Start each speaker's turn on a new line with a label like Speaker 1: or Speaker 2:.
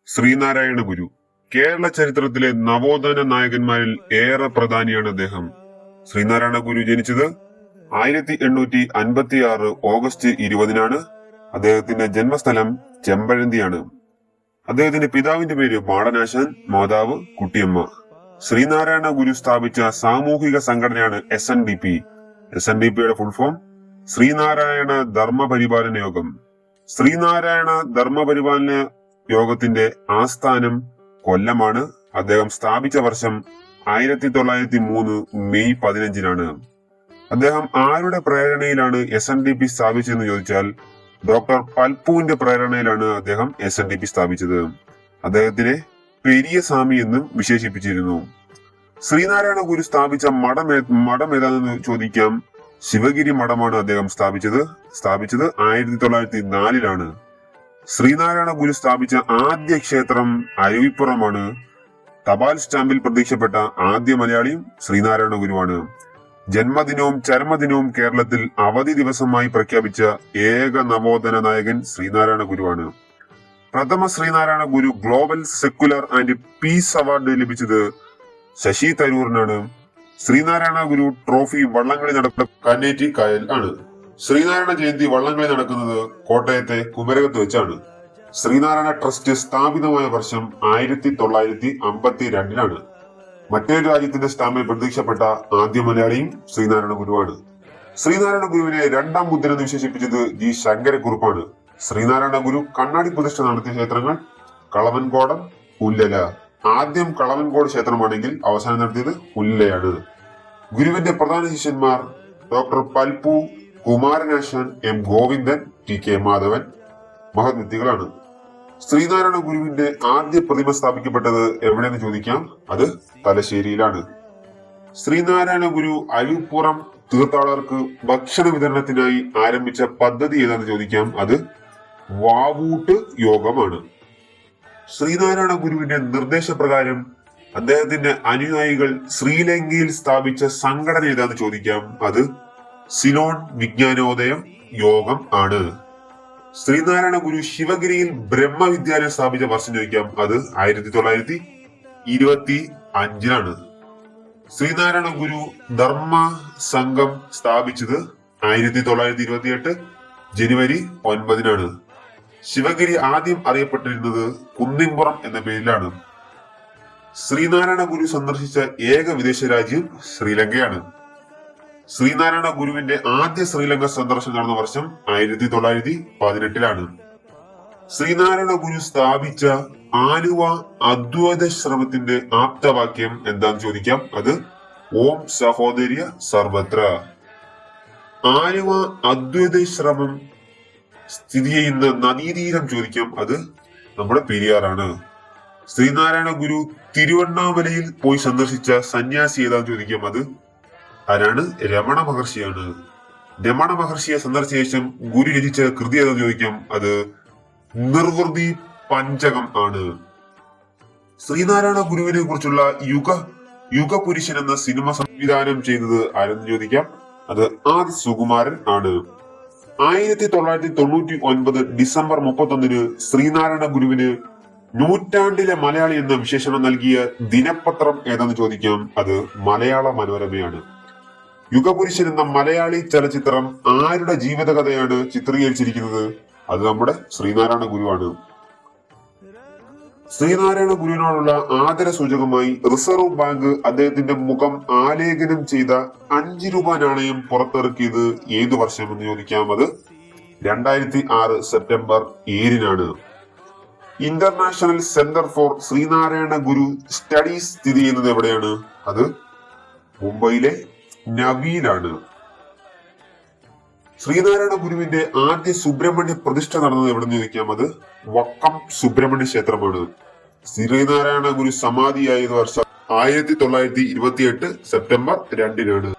Speaker 1: ശ്രീനാരായണ ഗുരു കേരള ചരിത്രത്തിലെ നവോത്ഥാന നായകന്മാരിൽ ഏറെ പ്രധാനിയാണ് അദ്ദേഹം. ശ്രീനാരായണ ഗുരു ജനിച്ചത് 1856 ഓഗസ്റ്റ് 20-നാണ്. അദ്ദേഹത്തിന്റെ ജന്മസ്ഥലം ചെമ്പഴന്തിയാണ്. അദ്ദേഹത്തിന്റെ പിതാവിന്റെ പേര് മാടനാശാൻ, മാതാവ് കുട്ടിയമ്മ. ശ്രീനാരായണ ഗുരു സ്ഥാപിച്ച സാമൂഹിക സംഘടനയാണ് SNDP. SNDPയുടെ full form Sreenarayana Dharmaparipalana യോഗം. ശ്രീനാരായണ ധർമ്മപരിപാലന യോഗത്തിന്റെ ആസ്ഥാനം കൊല്ലമാണ്. അദ്ദേഹം സ്ഥാപിച്ച വർഷം 1903 മെയ് 15-നാണ്. അദ്ദേഹം ആരുടെ പ്രേരണയിലാണ് SNDP സ്ഥാപിച്ചതെന്ന് ചോദിച്ചാൽ ഡോക്ടർ പൽപുവിന്റെ പ്രേരണയിലാണ് അദ്ദേഹം SNDP സ്ഥാപിച്ചത്. അദ്ദേഹത്തിനെ പെരിയ സ്വാമി എന്നും വിശേഷിപ്പിച്ചിരുന്നു. ശ്രീനാരായണ ഗുരു സ്ഥാപിച്ച മഠം ഏതാണെന്ന് ചോദിക്കാം. ശിവഗിരി മഠമാണ് അദ്ദേഹം സ്ഥാപിച്ചത് 1904-ലാണ്. ശ്രീനാരായണ ഗുരു സ്ഥാപിച്ച ആദ്യ ക്ഷേത്രം അരുവിപ്പുറമാണ്. തപാൽ സ്റ്റാമ്പിൽ പ്രത്യക്ഷപ്പെട്ട ആദ്യ മലയാളിയും ശ്രീനാരായണ ഗുരുവാണ്. ജന്മദിനവും ചരമദിനവും കേരളത്തിൽ അവധി ദിവസമായി പ്രഖ്യാപിച്ച ഏക നവോത്ഥാന നായകൻ ശ്രീനാരായണ ഗുരുവാണ്. പ്രഥമ Sreenarayana Guru global secular and peace award ലഭിച്ചത് ശശി തരൂരിനാണ്. ശ്രീനാരായണ ഗുരു ട്രോഫി വള്ളംകളി നടക്കുന്ന കന്നേറ്റി കായൽ ആണ്. ശ്രീനാരായണ ജയന്തി വള്ളംകളി നടക്കുന്നത് കോട്ടയത്തെ കുമരകത്ത് വെച്ചാണ്. ശ്രീനാരായണ ട്രസ്റ്റ് സ്ഥാപിതമായ വർഷം 1952-ലാണ്. മറ്റൊരു രാജ്യത്തിന്റെ സ്റ്റാമ്പിൽ പ്രത്യക്ഷപ്പെട്ട ആദ്യ മലയാളിയും ശ്രീനാരായണ ഗുരുവാണ്. ശ്രീനാരായണ ഗുരുവിനെ രണ്ടാം ബുദ്ധൻ എന്ന് വിശേഷിപ്പിച്ചത് G. ശങ്കരക്കുറുപ്പാണ്. ശ്രീനാരായണ ഗുരു കണ്ണാടി പ്രതിഷ്ഠ നടത്തിയ ക്ഷേത്രങ്ങൾ കളവൻകോടം, ഉല്ലല. ആദ്യം കളവൻകോട് ക്ഷേത്രമാണെങ്കിൽ അവസാനം നടത്തിയത് ഉല്ലയാണ്. ഗുരുവിന്റെ പ്രധാന ശിഷ്യന്മാർ doctor Palpu, Kumaranasan, M. Govindan, T.K. Madhavan മഹത് വ്യക്തികളാണ്. ശ്രീനാരായണ ഗുരുവിന്റെ ആദ്യ പ്രതിമ സ്ഥാപിക്കപ്പെട്ടത് എവിടെയെന്ന് ചോദിക്കാം. അത് തലശ്ശേരിയിലാണ്. ശ്രീനാരായണ ഗുരു അരുവിപ്പുറം തീർത്ഥാടകർക്ക് ഭക്ഷണ വിതരണത്തിനായി ആരംഭിച്ച പദ്ധതി ഏതാണെന്ന് ചോദിക്കാം. അത് വാവൂട്ട് യോഗമാണ്. ശ്രീനാരായണ ഗുരുവിന്റെ നിർദ്ദേശപ്രകാരം അദ്ദേഹത്തിന്റെ അനുയായികൾ ശ്രീലങ്കയിൽ സ്ഥാപിച്ച സംഘടന ഏതാണെന്ന് ചോദിക്കാം. അത് സിലോൺ വിജ്ഞാനോദയം യോഗം ആണ്. ശ്രീനാരായണ ഗുരു ശിവഗിരിയിൽ ബ്രഹ്മവിദ്യാലയം സ്ഥാപിച്ച വർഷം ചോദിക്കാം. അത് 1925-ലാണ്. ശ്രീനാരായണ ഗുരു ധർമ്മ സംഘം സ്ഥാപിച്ചത് 1928 ജനുവരി 9-നാണ്. ശിവഗിരി ആദ്യം അറിയപ്പെട്ടിരുന്നത് കുന്നിൻപുറം എന്ന പേരിലാണ്. ശ്രീനാരായണ ഗുരു സന്ദർശിച്ച ഏക വിദേശ രാജ്യം ശ്രീലങ്കയാണ്. ശ്രീനാരായണ ഗുരുവിന്റെ ആദ്യ ശ്രീലങ്ക സന്ദർശനം നടന്ന വർഷം 1918-ലാണ്. ശ്രീനാരായണ ഗുരു സ്ഥാപിച്ച ആലുവ അദ്വൈത ശ്രമത്തിന്റെ ആപ്തവാക്യം എന്താന്ന് ചോദിക്കാം. അത് ഓം സഹോദര്യ സർവത്ര. ആലുവ അദ്വൈത ശ്രമം സ്ഥിതി ചെയ്യുന്ന നദീതീരം ചോദിക്കാം. അത് നമ്മുടെ പെരിയാറാണ്. ശ്രീനാരായണ ഗുരു തിരുവണ്ണാമലയിൽ പോയി സന്ദർശിച്ച സന്യാസി ഏതാന്ന് ചോദിക്കാം. അത് ആരാണ്? രമണ മഹർഷിയാണ്. രമണ മഹർഷിയെ സന്ദർശിച്ച ശേഷം ഗുരു രചിച്ച കൃതി ഏതാന്ന് ചോദിക്കാം. അത് നിർവൃതി പഞ്ചകം ആണ്. ശ്രീനാരായണ ഗുരുവിനെ കുറിച്ചുള്ള യുഗപുരുഷൻ എന്ന സിനിമ സംവിധാനം ചെയ്തത് ആരെന്ന് ചോദിക്കാം. അത് R. സുകുമാരൻ ആണ്. 1999 ഡിസംബർ 31-ന് ശ്രീനാരായണ ഗുരുവിന് നൂറ്റാണ്ടിലെ മലയാളി എന്ന വിശേഷണം നൽകിയ ദിനപത്രം ഏതെന്ന് ചോദിക്കാം. അത് മലയാള മനോരമയാണ്. യുഗപുരുഷൻ എന്ന മലയാളി ചലച്ചിത്രം ആരുടെ ജീവിതകഥയാണ് ചിത്രീകരിച്ചിരിക്കുന്നത്? അത് നമ്മുടെ ശ്രീനാരായണ ഗുരുവാണ്. ശ്രീനാരായണ ഗുരുവിനോടുള്ള ആദര സൂചകമായി റിസർവ് ബാങ്ക് അദ്ദേഹത്തിന്റെ മുഖം ആലേഖനം ചെയ്ത 5 രൂപ നാണയം പുറത്തിറക്കിയത് ഏതു വർഷം എന്ന് ചോദിക്കാം. അത് 2006 സെപ്റ്റംബർ 7-നാണ്. International centre for Sreenarayana Guru studies സ്ഥിതി ചെയ്യുന്നത് എവിടെയാണ്? അത് മുംബൈയിലെ നവിയിലാണ്. ശ്രീനാരായണ ഗുരുവിന്റെ ആദ്യ സുബ്രഹ്മണ്യ പ്രതിഷ്ഠ നടന്നത് എവിടെന്ന് ചോദിക്കാം. അത് വക്കം സുബ്രഹ്മണ്യ ക്ഷേത്രമാണ്. ശ്രീനാരായണ ഗുരു സമാധിയായത് വർഷം 1928 സെപ്റ്റംബർ 2-നാണ്.